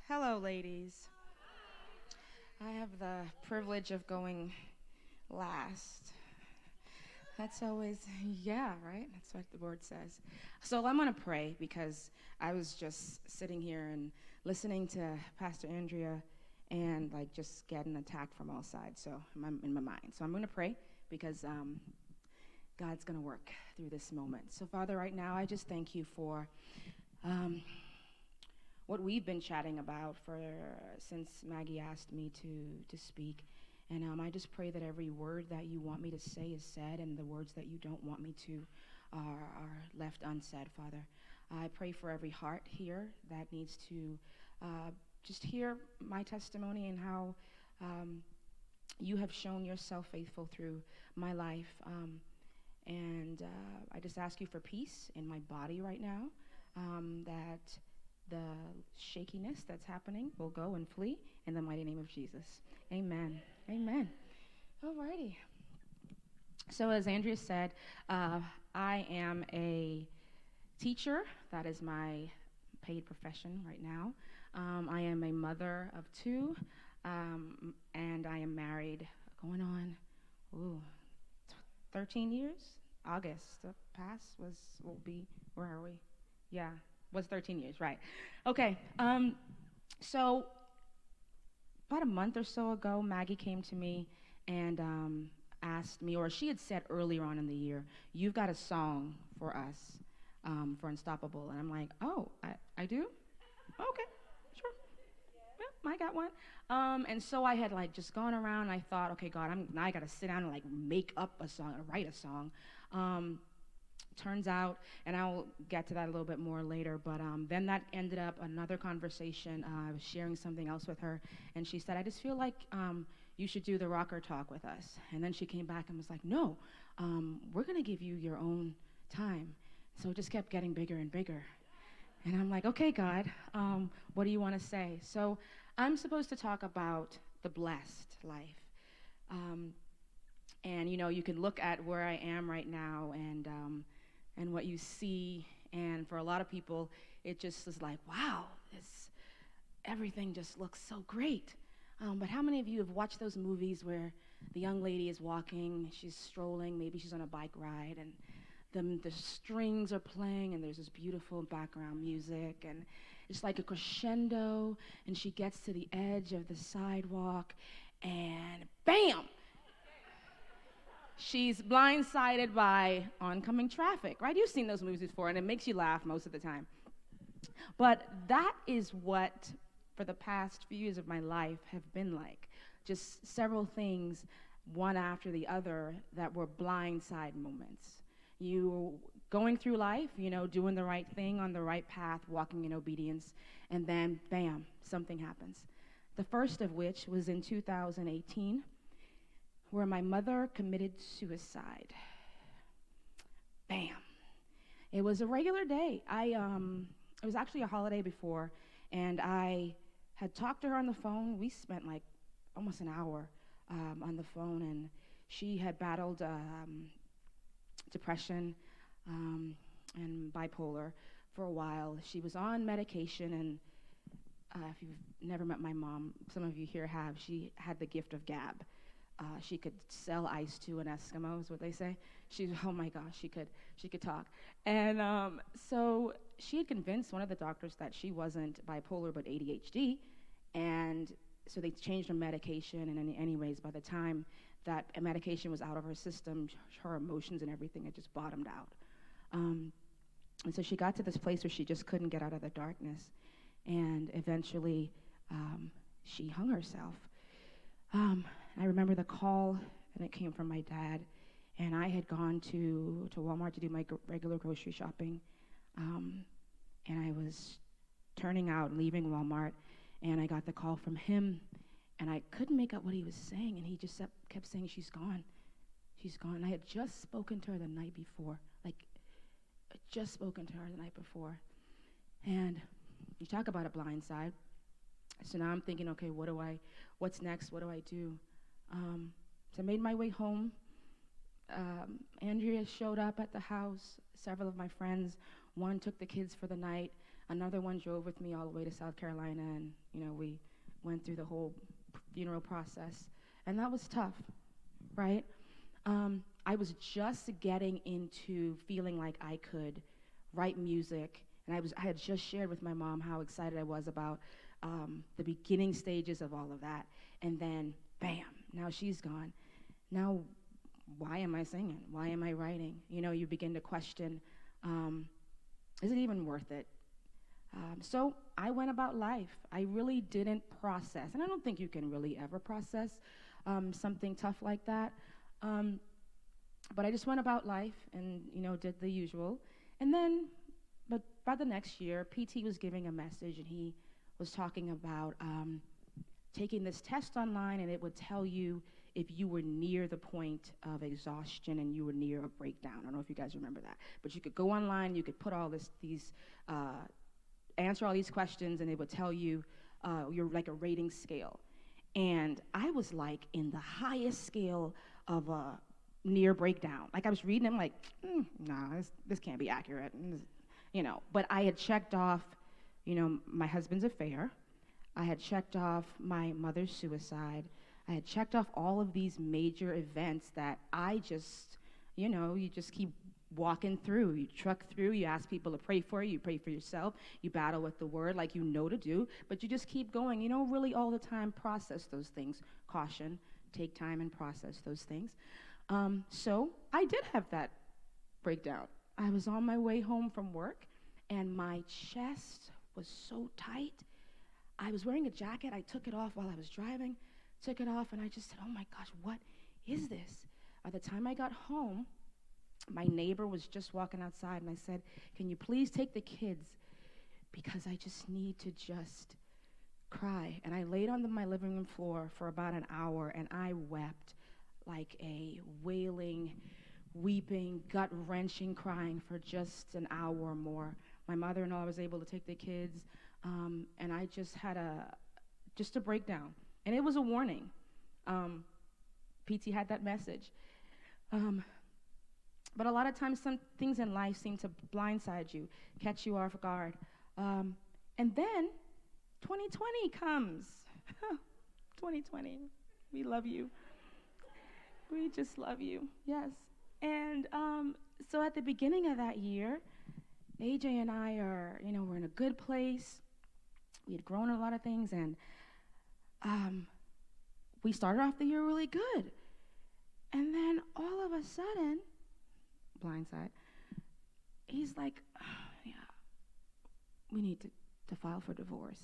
Hello, ladies. I have the privilege of going last. That's always, yeah, right? That's what the word says. So I'm going to pray because I was just sitting here and listening to Pastor Andrea and like just getting attacked from all sides. So I'm in my mind. So I'm going to pray because God's going to work through this moment. So, Father, right now, I just thank you for um, what we've been chatting about for since Maggie asked me to speak. And I just pray that every word that you want me to say is said, and the words that you don't want me to are left unsaid, Father. I pray for every heart here that needs to just hear my testimony and how you have shown yourself faithful through my life. And I just ask you for peace in my body right now, that the shakiness that's happening will go and flee in the mighty name of Jesus. Amen. Amen. Alrighty. So as Andrea said, I am a teacher. That is my paid profession right now. I am a mother of two, and I am married going on, 13 years. August will be, where are we? Yeah, was 13 years, right. Okay, so about a month or so ago, Maggie came to me and asked me, or she had said earlier on in the year, you've got a song for us, for Unstoppable. And I'm like, oh, I do? Okay, sure. Yeah, I got one. And so I had like just gone around and I thought, okay, God, now I got to sit down and like make up a song or write a song. Turns out, and I'll get to that a little bit more later, but then that ended up another conversation. I was sharing something else with her, and she said, I just feel like you should do the rocker talk with us. And then she came back and was like, no, we're going to give you your own time. So it just kept getting bigger and bigger. And I'm like, okay, God, what do you want to say? So I'm supposed to talk about the blessed life. And, you know, you can look at where I am right now and what you see. And for a lot of people, it just is like, wow, everything just looks so great. But how many of you have watched those movies where the young lady is walking, she's strolling, maybe she's on a bike ride, and the strings are playing, and there's this beautiful background music, and it's like a crescendo, and she gets to the edge of the sidewalk, and bam! She's blindsided by oncoming traffic, right? You've seen those movies before, and it makes you laugh most of the time. But that is what, for the past few years of my life, have been like. Just several things, one after the other, that were blindside moments. You going through life, you know, doing the right thing on the right path, walking in obedience, and then, bam, something happens. The first of which was in 2018, where my mother committed suicide. Bam. It was a regular day. It was actually a holiday before, and I had talked to her on the phone. We spent like almost an hour on the phone, and she had battled depression and bipolar for a while. She was on medication, and if you've never met my mom, some of you here have, she had the gift of gab. She could sell ice to an Eskimo, is what they say. Oh my gosh, she could talk. And so she had convinced one of the doctors that she wasn't bipolar but ADHD, and so they changed her medication. And anyways, by the time that medication was out of her system, her emotions and everything had just bottomed out. And so she got to this place where she just couldn't get out of the darkness, and eventually she hung herself. I remember the call, and it came from my dad, and I had gone to Walmart to do my regular grocery shopping, and I was turning out, leaving Walmart, and I got the call from him, and I couldn't make out what he was saying, and he just kept saying, she's gone. She's gone. And I had just spoken to her the night before, and you talk about a blind side. So now I'm thinking, okay, what's next? What do I do? So I made my way home. Andrea showed up at the house, several of my friends. One took the kids for the night. Another one drove with me all the way to South Carolina, and we went through the whole funeral process, and that was tough, right? I was just getting into feeling like I could write music, and I had just shared with my mom how excited I was about the beginning stages of all of that, and then bam, now she's gone. Now, why am I singing? Why am I writing? You begin to question, is it even worth it? So I went about life. I really didn't process, and I don't think you can really ever process something tough like that. But I just went about life and, did the usual. And then, but by the next year, PT was giving a message, and he was talking about taking this test online, and it would tell you if you were near the point of exhaustion and you were near a breakdown. I don't know if you guys remember that. But you could go online, you could put all answer all these questions, and it would tell you your like a rating scale. And I was like in the highest scale of a near breakdown. Like I was reading, I'm like, nah, this can't be accurate, But I had checked off, my husband's affair. I had checked off my mother's suicide. I had checked off all of these major events that I just, you just keep walking through. You truck through, you ask people to pray for you pray for yourself, you battle with the word like to do, but you just keep going. You don't really all the time process those things. Caution, take time and process those things. So I did have that breakdown. I was on my way home from work, and my chest was so tight. I was wearing a jacket. I took it off while I was driving, took it off, and I just said, oh my gosh, what is this? By the time I got home, my neighbor was just walking outside, and I said, can you please take the kids, because I just need to just cry. And I laid on my living room floor for about an hour, and I wept like a wailing, weeping, gut-wrenching crying for just an hour or more. My mother-in-law was able to take the kids, and I just had a breakdown. And it was a warning. PT had that message. But a lot of times some things in life seem to blindside you, catch you off guard. And then 2020 comes. 2020, we love you. We just love you, yes. And so at the beginning of that year, AJ and I are, we're in a good place. We had grown a lot of things, and we started off the year really good. And then all of a sudden, blindside, he's like, oh, yeah, we need to file for divorce.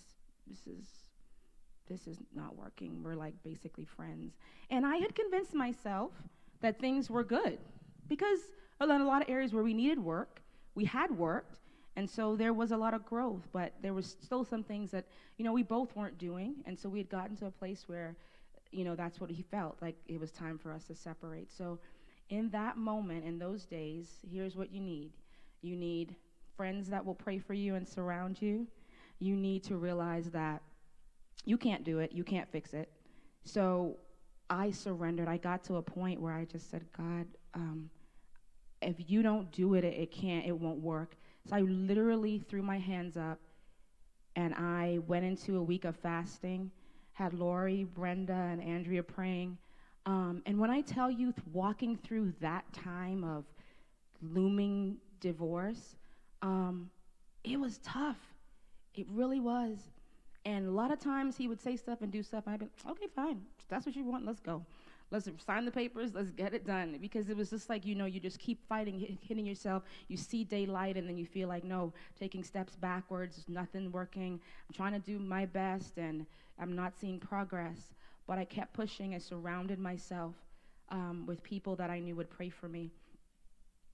This is not working. We're like basically friends. And I had convinced myself that things were good, because in a lot of areas where we needed work, we had worked, and so there was a lot of growth, but there was still some things that, we both weren't doing, and so we had gotten to a place where, that's what he felt, like it was time for us to separate. So in that moment, in those days, here's what you need. You need friends that will pray for you and surround you. You need to realize that you can't do it, you can't fix it. So I surrendered. I got to a point where I just said, God, if you don't do it, it won't work. So I literally threw my hands up, and I went into a week of fasting, had Lori, Brenda, and Andrea praying. And when I tell you, walking through that time of looming divorce, it was tough. It really was. And a lot of times he would say stuff and do stuff, and I'd be like, okay, fine. If that's what you want, let's go. Let's sign the papers, let's get it done. Because it was just like, you just keep fighting, hitting yourself. You see daylight, and then you feel like, no, taking steps backwards, nothing working. I'm trying to do my best, and I'm not seeing progress. But I kept pushing. I surrounded myself with people that I knew would pray for me.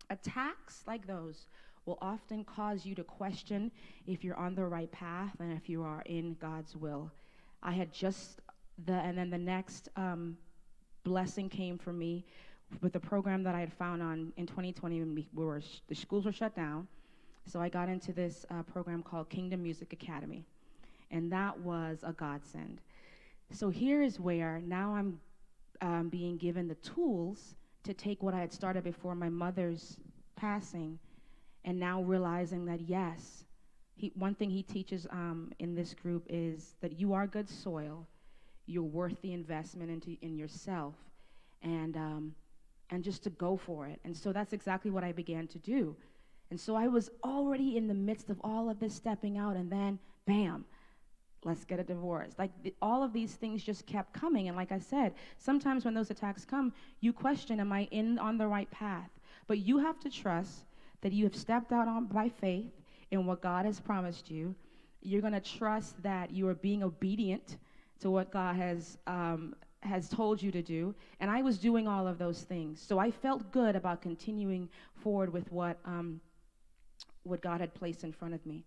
Attacks like those will often cause you to question if you're on the right path and if you are in God's will. I had and then the next blessing came for me with the program that I had found in 2020 when the schools were shut down. So I got into this program called Kingdom Music Academy, and that was a godsend. So here is where now I'm being given the tools to take what I had started before my mother's passing, and now realizing that, yes, one thing he teaches in this group is that you are good soil. You're worth the investment in yourself, and just to go for it. And so that's exactly what I began to do. And so I was already in the midst of all of this stepping out, and then, bam, let's get a divorce. Like all of these things just kept coming. And like I said, sometimes when those attacks come, you question, am I on the right path? But you have to trust that you have stepped out on by faith in what God has promised you. You're going to trust that you are being obedient to what God has told you to do. And I was doing all of those things. So I felt good about continuing forward with what God had placed in front of me.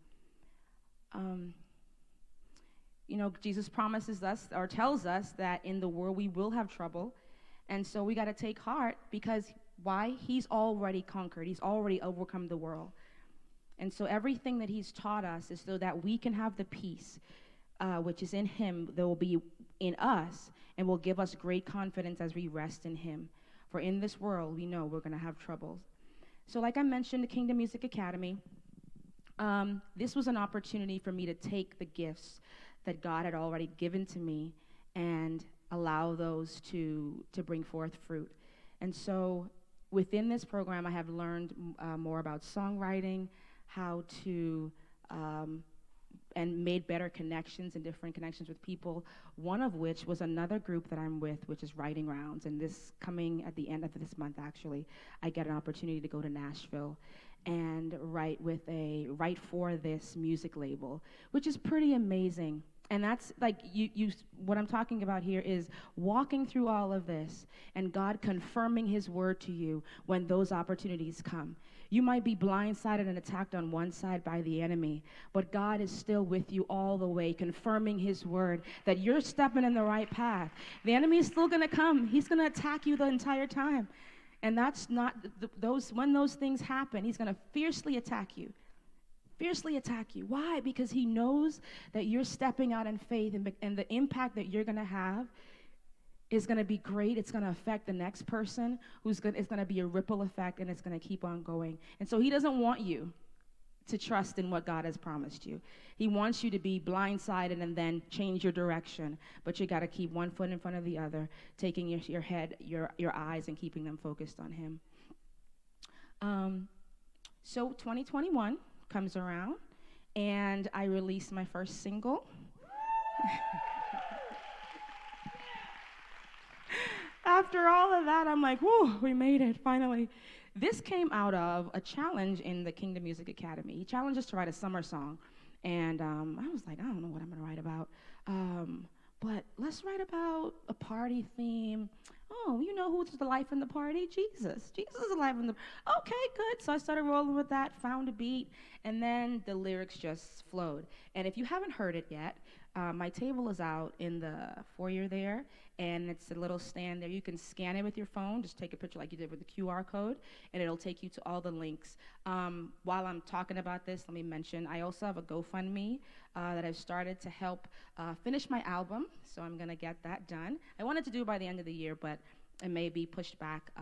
Jesus promises us or tells us that in the world we will have trouble. And so we got to take heart because why? He's already conquered. He's already overcome the world. And so everything that he's taught us is so that we can have the peace, which is in him, that will be in us and will give us great confidence as we rest in him. For in this world, we know we're going to have troubles. So like I mentioned, the Kingdom Music Academy, this was an opportunity for me to take the gifts that God had already given to me and allow those to bring forth fruit. And so within this program, I have learned more about songwriting, how to, and made better connections and different connections with people, one of which was another group that I'm with, which is Writing Rounds. And this coming at the end of this month, actually, I get an opportunity to go to Nashville and write for this music label, which is pretty amazing. And that's like what I'm talking about here is walking through all of this and God confirming his word to you when those opportunities come. You might be blindsided and attacked on one side by the enemy, but God is still with you all the way, confirming his word that you're stepping in the right path. The enemy is still going to come. He's going to attack you the entire time. And that's not when those things happen, he's going to fiercely attack you. Fiercely attack you. Why? Because he knows that you're stepping out in faith, and the impact that you're going to have is going to be great. It's going to affect the next person. It's going to be a ripple effect, and it's going to keep on going. And so he doesn't want you to trust in what God has promised you. He wants you to be blindsided and then change your direction. But you got to keep one foot in front of the other, taking your head, your eyes, and keeping them focused on him. So 2021 comes around, and I released my first single. After all of that, I'm like, whoo, we made it, finally. This came out of a challenge in the Kingdom Music Academy. He challenged us to write a summer song, and I was like, I don't know what I'm going to write about, but let's write about a party theme. Oh, you know who's the life in the party? Jesus. Jesus is the life in the... Okay, good. So I started rolling with that, found a beat, and then the lyrics just flowed. And if you haven't heard it yet, my table is out in the foyer there, and it's a little stand there. You can scan it with your phone. Just take a picture like you did with the QR code, and it'll take you to all the links. While I'm talking about this, let me mention, I also have a GoFundMe that I've started to help finish my album, so I'm going to get that done. I wanted to do it by the end of the year, but it may be pushed back.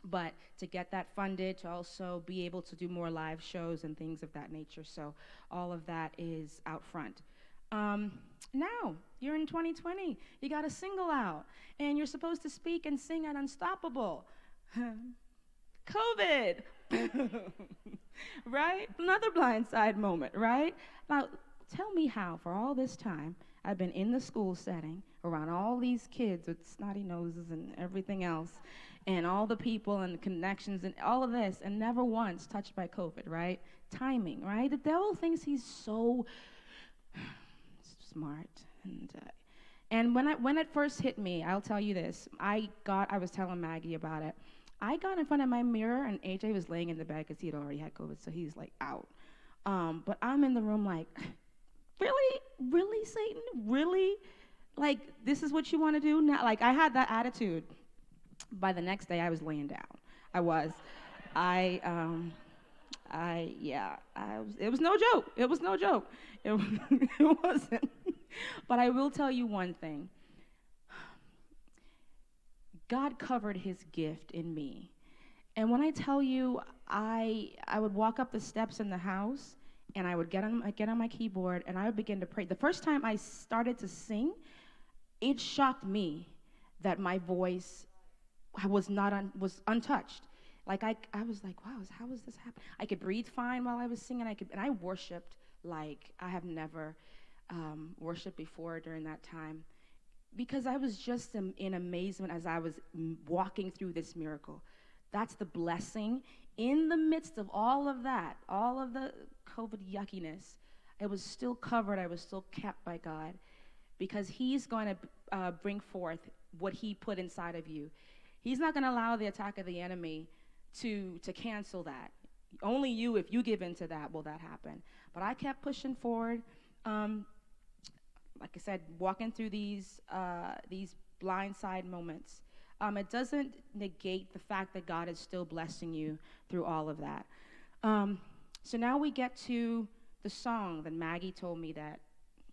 But to get that funded, to also be able to do more live shows and things of that nature. So all of that is out front. Now, you're in 2020. You got a single out, and you're supposed to speak and sing at Unstoppable. COVID, right? Another blindside moment, right? Now, tell me how, for all this time, I've been in the school setting around all these kids with snotty noses and everything else, and all the people and the connections and all of this, and never once touched by COVID, right? Timing, right? The devil thinks he's so smart. And when it first hit me, I'll tell you this. I was telling Maggie about it. I got in front of my mirror, and AJ was laying in the bed because he had already had COVID, so he's like out. But I'm in the room like, really? Really, Satan? Really? Like, this is what you want to do now? Like, I had that attitude. By the next day, I was laying down. I was. It was no joke. It was no joke. It wasn't. But I will tell you one thing. God covered his gift in me. And when I tell you, I would walk up the steps in the house, and I'd get on my keyboard, and I would begin to pray. The first time I started to sing, it shocked me that my voice was untouched. Like I was like, wow, how is this happening? I could breathe fine while I was singing. And I worshipped like I have never worshiped before during that time, because I was just in amazement as I was walking through this miracle. That's the blessing. In the midst of all of that, all of the COVID yuckiness, I was still covered. I was still kept by God, because He's going to bring forth what He put inside of you. He's not going to allow the attack of the enemy to cancel that. Only you, if you give into that, will that happen. But I kept pushing forward. Like I said, walking through these blindside moments. It doesn't negate the fact that God is still blessing you through all of that. So now we get to the song that Maggie told me that,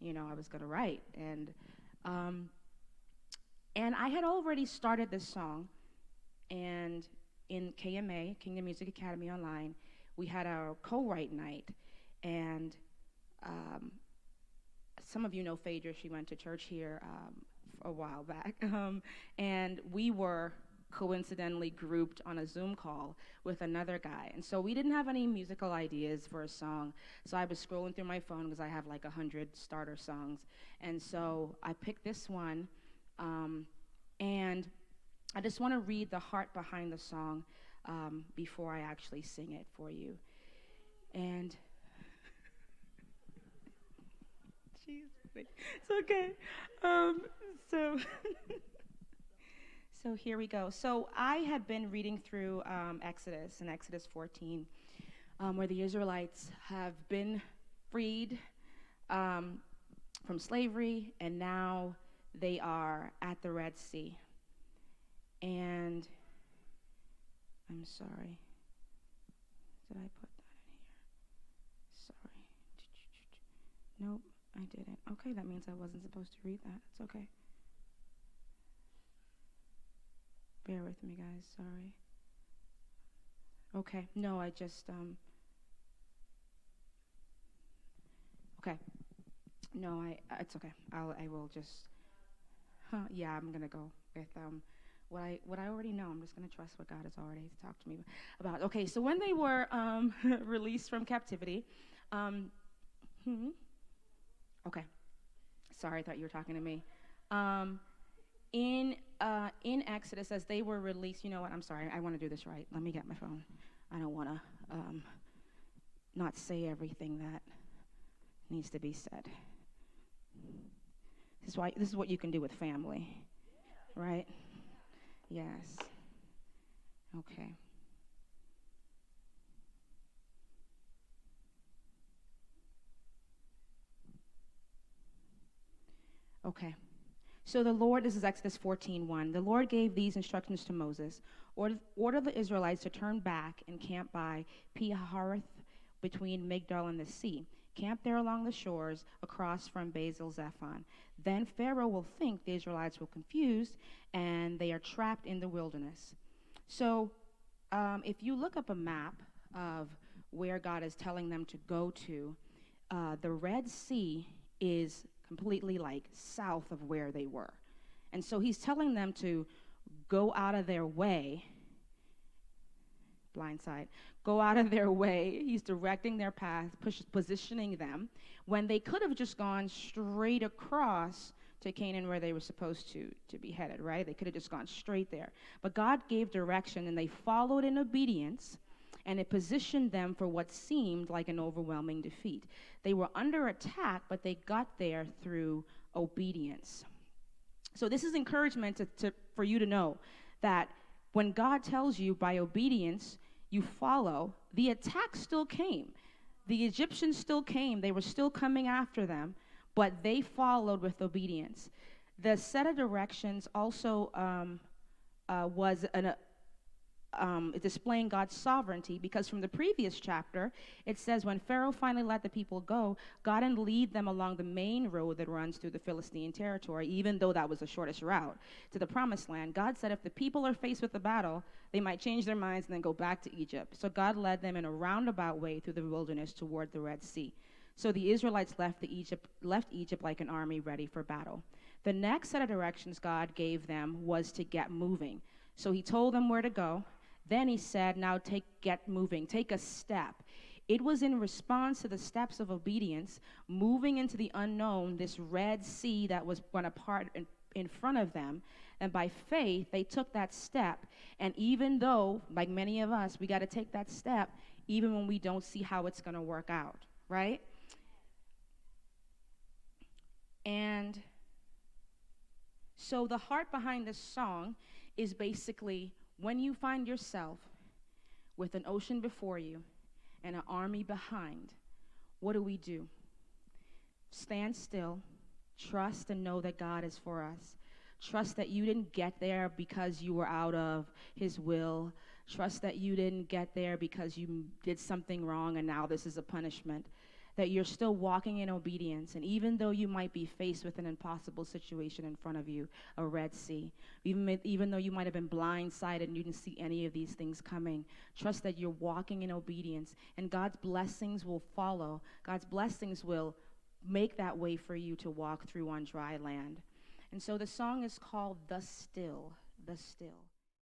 I was going to write. And I had already started this song, and in KMA, Kingdom Music Academy Online, we had our co-write night, and some of you know Phaedra. She went to church here a while back, and we were coincidentally grouped on a Zoom call with another guy, and so we didn't have any musical ideas for a song. So I was scrolling through my phone because I have like 100 starter songs, and so I picked this one, and I just want to read the heart behind the song before I actually sing it for you. And jeez, it's okay. So so here we go. So I had been reading through Exodus, in Exodus 14, where the Israelites have been freed from slavery, and now they are at the Red Sea. And I'm sorry. Did I put that in here? Sorry. Nope, I didn't. Okay, that means I wasn't supposed to read that. It's okay. Bear with me, guys. Sorry. Okay. No, I just okay. No, it's okay. I will just yeah, I'm going to go with what I already know. I'm just going to trust what God has already talked to me about. Okay, so when they were released from captivity, okay. Sorry, I thought you were talking to me. In Exodus, as they were released, you know what? I'm sorry. I want to do this right. Let me get my phone. I don't want to not say everything that needs to be said. This is what you can do with family, right? Yes. Okay. Okay. So the Lord, this is Exodus 14:1. The Lord gave these instructions to Moses. Order the Israelites to turn back and camp by Pi-hahiroth between Migdol and the sea. Camp there along the shores across from Baal-zephon. Then Pharaoh will think the Israelites were confused and they are trapped in the wilderness. So if you look up a map of where God is telling them to go to, the Red Sea is completely like south of where they were. And so he's telling them to go out of their way, blindside, go out of their way. He's directing their path, positioning them, when they could have just gone straight across to Canaan where they were supposed to be headed, right? They could have just gone straight there. But God gave direction, and they followed in obedience, and it positioned them for what seemed like an overwhelming defeat. They were under attack, but they got there through obedience. So this is encouragement for you to know that when God tells you by obedience, you follow, the attack still came. The Egyptians still came. They were still coming after them, but they followed with obedience. The set of directions also was displaying God's sovereignty, because from the previous chapter, it says when Pharaoh finally let the people go, God didn't lead them along the main road that runs through the Philistine territory, even though that was the shortest route to the promised land. God said if the people are faced with a battle, they might change their minds and then go back to Egypt. So God led them in a roundabout way through the wilderness toward the Red Sea. So the Israelites left Egypt like an army ready for battle. The next set of directions God gave them was to get moving. So he told them where to go. Then he said, now get moving, take a step. It was in response to the steps of obedience, moving into the unknown, this Red Sea that was going to part in front of them. And by faith, they took that step. And even though, like many of us, we got to take that step, even when we don't see how it's going to work out, right? And so the heart behind this song is basically when you find yourself with an ocean before you and an army behind, what do? Stand still, trust and know that God is for us. Trust that you didn't get there because you were out of his will. Trust that you didn't get there because you did something wrong and now this is a punishment. That you're still walking in obedience. And even though you might be faced with an impossible situation in front of you, a Red Sea, even though you might have been blindsided and you didn't see any of these things coming, trust that you're walking in obedience and God's blessings will follow. God's blessings will make that way for you to walk through on dry land. And so the song is called The Still, The Still.